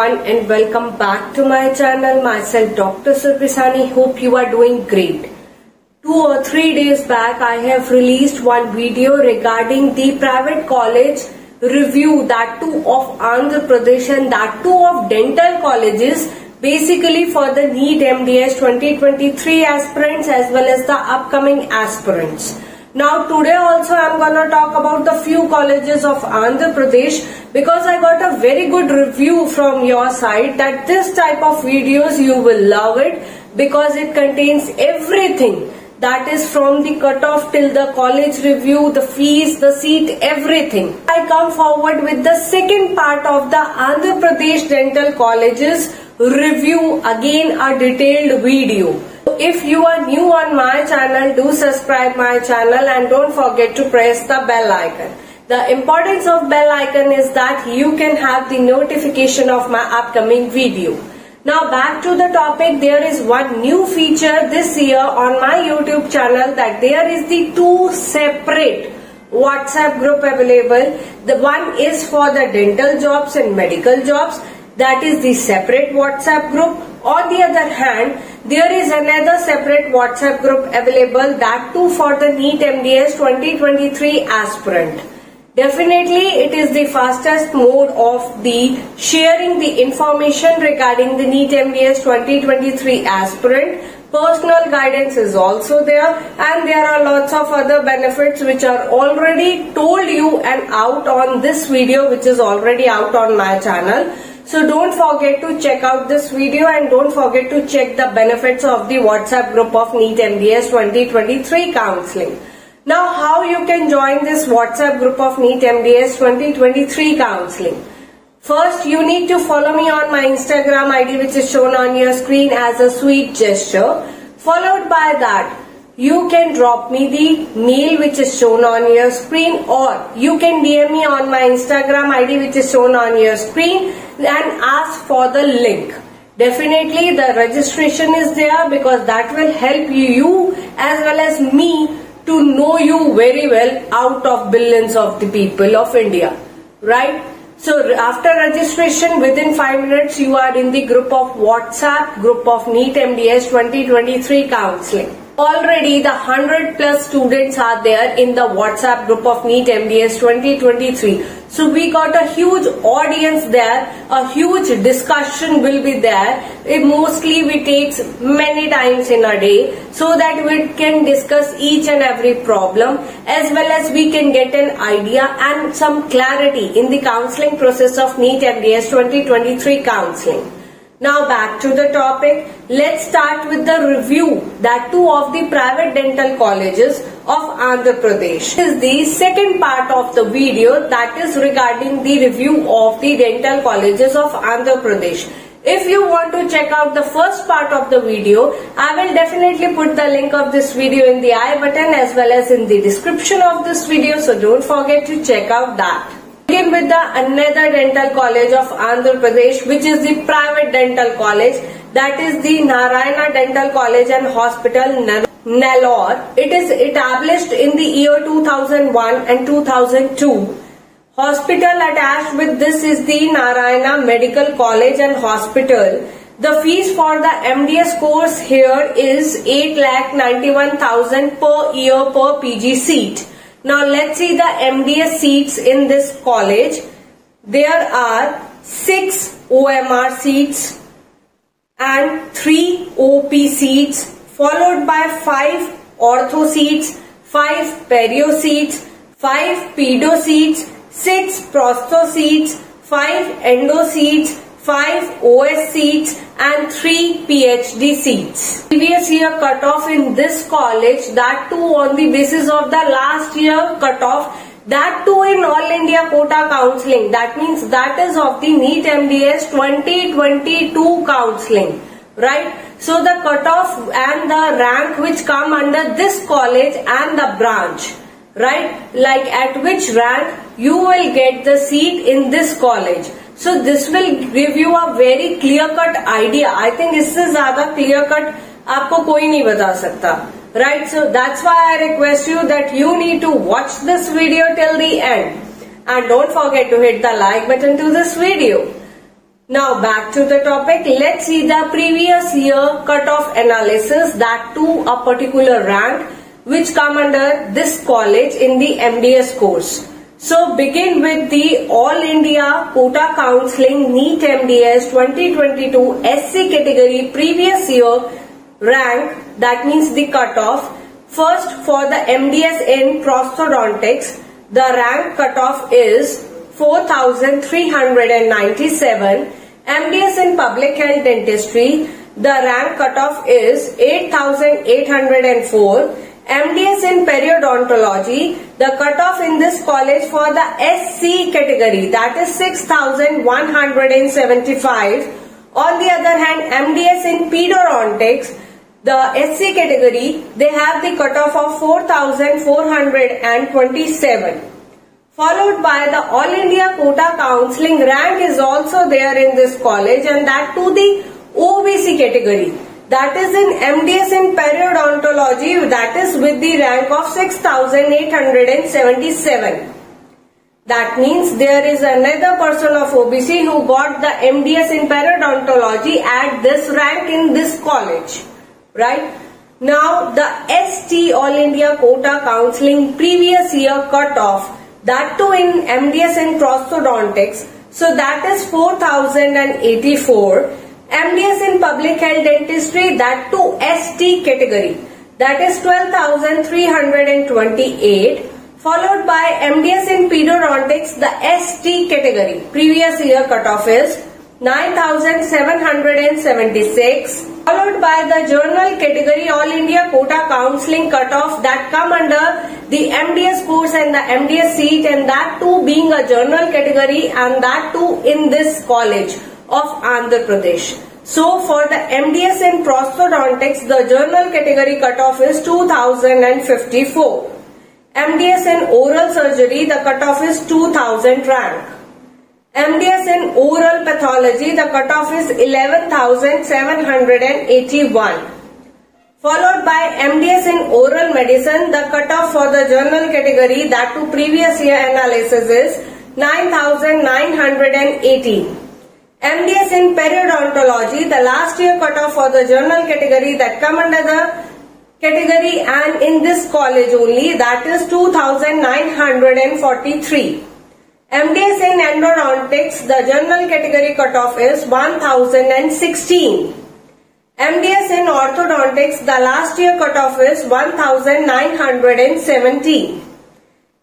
And welcome back to my channel. Myself Dr. Surbhisani. Hope you are doing great. 2 or 3 days back I have released one video regarding the private college review, that too of Andhra Pradesh and that too of dental colleges, basically for the NEET MDS 2023 aspirants as well as the upcoming aspirants. Now today also I am gonna talk about the few colleges of Andhra Pradesh because I got a very good review from your side that this type of videos you will love it because it contains everything, that is from the cutoff till the college review, the fees, the seat, everything. I come forward with the second part of the Andhra Pradesh dental colleges review, again a detailed video. If you are new on my channel, do subscribe my channel and don't forget to press the bell icon. The importance of bell icon is that you can have the notification of my upcoming video. Now back to the topic, there is one new feature this year on my YouTube channel, that there is the 2 separate WhatsApp group available. The one is for the dental jobs and medical jobs, that is the separate WhatsApp group. On the other hand, there is another separate WhatsApp group available, that too for the NEET MDS 2023 aspirant. Definitely it is the fastest mode of the sharing the information regarding the NEET MDS 2023 aspirant. Personal guidance is also there and there are lots of other benefits which are already told you and out on this video, which is already out on my channel. So don't forget to check out this video and don't forget to check the benefits of the WhatsApp group of NEET MDS 2023 counseling. Now how you can join this WhatsApp group of NEET MDS 2023 counseling? First you need to follow me on my Instagram ID, which is shown on your screen as a sweet gesture. Followed by that, you can drop me the mail which is shown on your screen, or you can DM me on my Instagram ID which is shown on your screen and ask for the link. Definitely the registration is there because that will help you as well as me to know you very well out of billions of the people of India, right? So after registration, within 5 minutes you are in the group of WhatsApp group of NEET MDS 2023 counseling. Already the 100+ students are there in the WhatsApp group of NEET MDS 2023. So we got a huge audience there, a huge discussion will be there. Mostly we take many times in a day so that we can discuss each and every problem as well as we can get an idea and some clarity in the counseling process of NEET MDS 2023 counseling. Now back to the topic. Let's start with the review, that too of the private dental colleges of Andhra Pradesh. This is the second part of the video, that is regarding the review of the dental colleges of Andhra Pradesh. If you want to check out the first part of the video, I will definitely put the link of this video in the I button as well as in the description of this video, so don't forget to check out that. Begin with the another dental college of Andhra Pradesh, which is the private dental college, that is the Narayana Dental College and Hospital, Nellore. It is established in the year 2001 and 2002. Hospital attached with this is the Narayana Medical College and Hospital. The fees for the MDS course here is 8,91,000 per year per PG seat. Now let's see the MDS seats in this college. There are 6 OMR seats and 3 OP seats, followed by 5 ortho seats, 5 perio seats, 5 pedo seats, 6 prosto seats, 5 endo seats, 5 OS seats and 3 PhD seats. Previous year cutoff in this college, that too on the basis of the last year cutoff, that too in All India Quota counseling, that means that is of the NEET MDS 2022 counseling, right? So the cutoff and the rank which come under this college and the branch, right, like at which rank you will get the seat in this college. So this will give you a very clear-cut idea. I think इससे ज़्यादा clear-cut आपको कोई नहीं बता सकता, right? So that's why I request you that you need to watch this video till the end, and don't forget to hit the like button to this video. Now back to the topic. Let's see the previous year cutoff analysis, that too a particular rank which come under this college in the MDS course. So begin with the All India Quota Counseling NEET MDS 2022 SC category previous year rank, that means the cutoff. First, for the MDS in prosthodontics, the rank cutoff is 4,397. MDS in public health dentistry, the rank cutoff is 8,804. MDS in periodontology, the cutoff in this college for the SC category, that is 6,175. On the other hand, MDS in pedodontics, the SC category, they have the cutoff of 4,427. Followed by the All India Quota Counseling rank is also there in this college, and that to the OBC category. That is in MDS in periodontology, that is with the rank of 6,877. That means there is another person of OBC who got the MDS in periodontology at this rank in this college. Right? Now the ST All India Quota Counseling previous year cutoff, that too in MDS in prosthodontics, so that is 4,084. MDS in public health dentistry, that too ST category, that is 12,328. Followed by MDS in pedodontics, the ST category, previous year cutoff is 9,776. Followed by the journal category All India Quota Counseling cutoff, that come under the MDS course and the MDS seat, and that too being a journal category, and that too in this college of Andhra Pradesh. So for the MDS in prosthodontics, the journal category cutoff is 2,054. MDS in oral surgery, the cutoff is 2,000 rank. MDS in oral pathology, the cutoff is 11,781. Followed by MDS in oral medicine, the cutoff for the journal category, that to previous year analysis, is 9,918. MDS in periodontology, the last year cutoff for the journal category that come under the category and in this college only, that is 2,943. MDS in endodontics, the general category cutoff is 1,016. MDS in orthodontics, the last year cutoff is 1,917.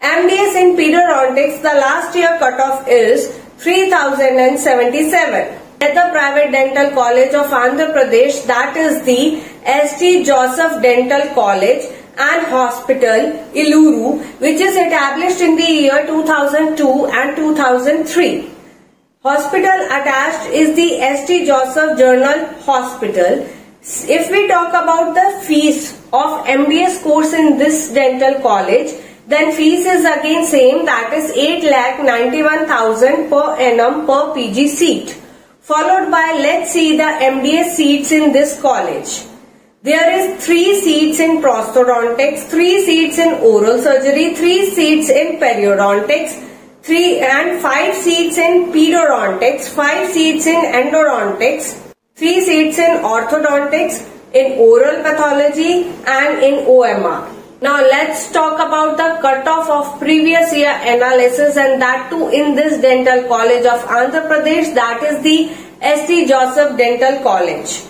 MDS in pedodontics, the last year cutoff is 3,077. At the private dental college of Andhra Pradesh, that is the St. Joseph Dental College and Hospital, Iluru, which is established in the year 2002 and 2003. Hospital attached is the St. Joseph General Hospital. If we talk about the fees of MDS course in this dental college, then fees is again same, that is 8,91,000 per annum per PG seat. Followed by, let's see the MDS seats in this college. There is 3 seats in prosthodontics, 3 seats in oral surgery, 3 seats in periodontics, 5 seats in pedodontics, 5 seats in endodontics, 3 seats in orthodontics, in oral pathology and in OMR. Now let's talk about the cutoff of previous year analysis, and that too in this dental college of Andhra Pradesh, that is the St. Joseph Dental College.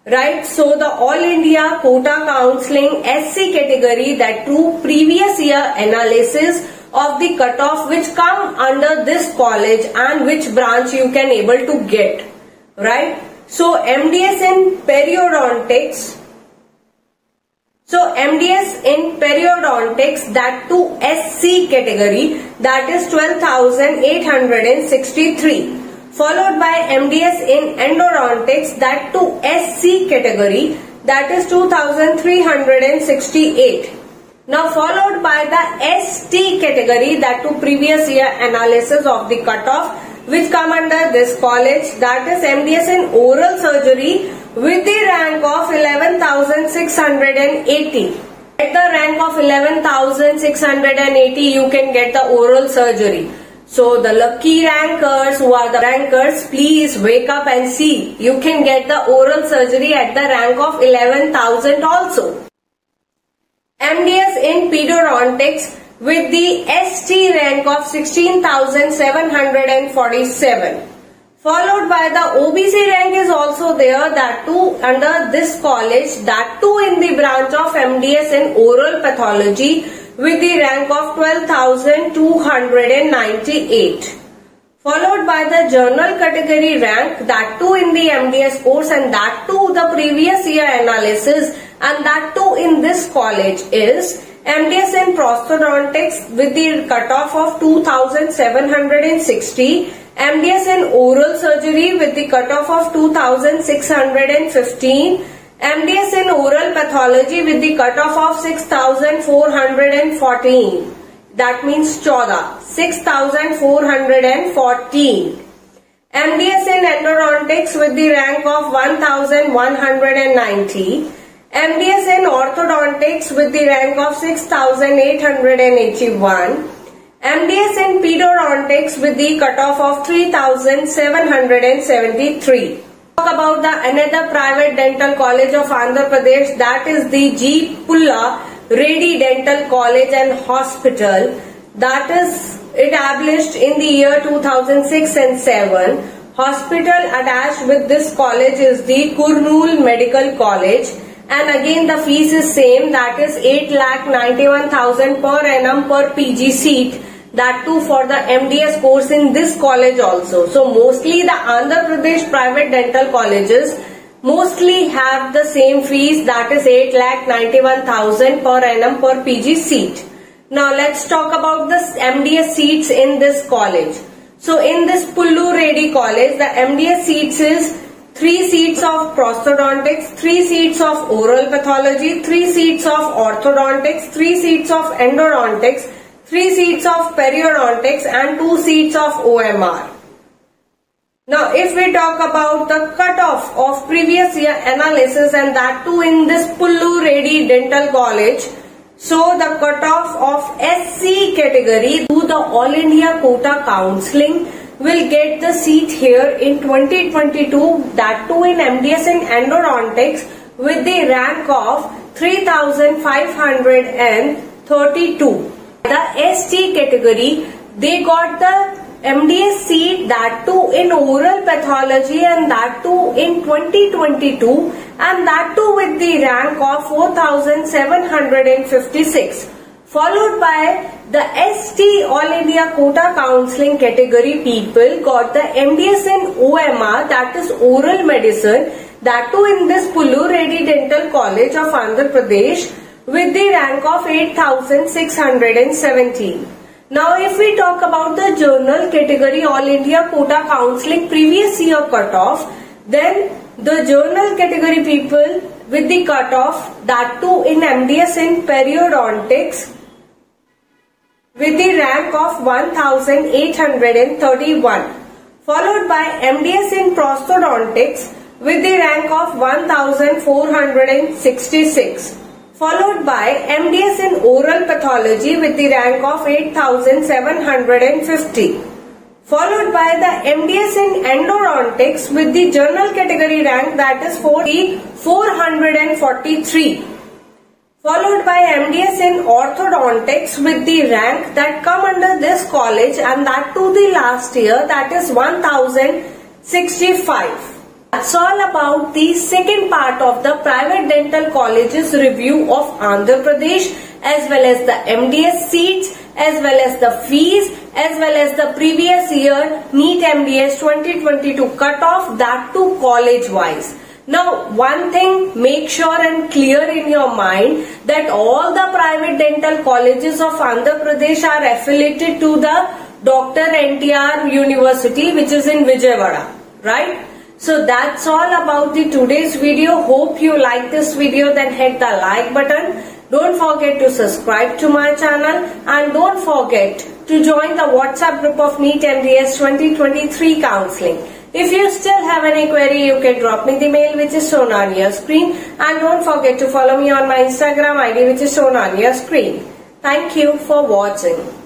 Right, so the All India Quota Counseling SC category, that too previous year analysis of the cutoff which come under this college and which branch you can able to get. Right, so MDS in periodontics. So MDS in periodontics, that too SC category, that is 12,863. Followed by MDS in endodontics, that too SC category, that is 2,368. Now followed by the ST category, that too previous year analysis of the cutoff which come under this college, that is MDS in oral surgery with the rank of 11,680. At the rank of 11,680 you can get the oral surgery. So the lucky rankers who are the rankers, please wake up and see. You can get the oral surgery at the rank of 11,000 also. MDS in Pedodontics with the ST rank of 16,747. Followed by the OBC rank is also there, that too under this college, that too in the branch of MDS in oral pathology with the rank of 12,298. Followed by the general category rank, that too in the MDS course, and that too the previous year analysis, and that too in this college is MDS in prosthodontics with the cutoff of 2,760, MDS in oral surgery with the cutoff of 2,615, MDS in oral pathology with the cutoff of 6,414. That means 6,414. MDS in endodontics with the rank of 1,190. MDS in orthodontics with the rank of 6,881. MDS in pedodontics with the cutoff of 3,773. Talk about the another private dental college of Andhra Pradesh, that is the G. Pulla Reddy Dental College and Hospital, that is established in the year 2006 and 7. Hospital attached with this college is the Kurnool Medical College, and again the fees is same, that is 8,91,000 per annum per PG seat, that too for the MDS course in this college also. So mostly the Andhra Pradesh private dental colleges mostly have the same fees, that is 8,91,000 per annum per PG seat. Now let's talk about the MDS seats in this college. So in this Pulla Reddy College, the MDS seats is 3 seats of prosthodontics, 3 seats of oral pathology, 3 seats of orthodontics, 3 seats of endodontics, 3 seats of periodontics, and 2 seats of OMR. Now if we talk about the cutoff of previous year analysis, and that too in this Pulla Reddy Dental College, so the cutoff of SC category through the All India Quota Counselling will get the seat here in 2022, that too in MDS in endodontics with the rank of 3,532. The ST category, they got the MDS seat, that too in oral pathology, and that too in 2022, and that too with the rank of 4,756. Followed by the ST All India Quota Counselling category people got the MDS in OMR, that is oral medicine, that too in this Pulla Reddy Dental College of Andhra Pradesh with the rank of 8,617. Now if we talk about the general category All India Quota Counselling previous year cutoff, then the general category people with the cutoff, that too in MDS in periodontics with the rank of 1,831. Followed by MDS in prosthodontics with the rank of 1,466. Followed by MDS in oral pathology with the rank of 8,750. Followed by the MDS in endodontics with the general category rank, that is 443. Followed by MDS in orthodontics with the rank that come under this college, and that to the last year, that is 1,065. That's all about the second part of the private dental colleges review of Andhra Pradesh, as well as the MDS seats, as well as the fees, as well as the previous year NEET MDS 2022 cutoff, that too college wise. Now one thing, make sure and clear in your mind that all the private dental colleges of Andhra Pradesh are affiliated to the Dr. NTR University, which is in Vijayawada, right? So that's all about the today's video. Hope you like this video, then hit the like button. Don't forget to subscribe to my channel, and don't forget to join the WhatsApp group of NEET MDS 2023 counseling. If you still have any query, you can drop me the mail which is shown on your screen, and don't forget to follow me on my Instagram ID which is shown on your screen. Thank you for watching.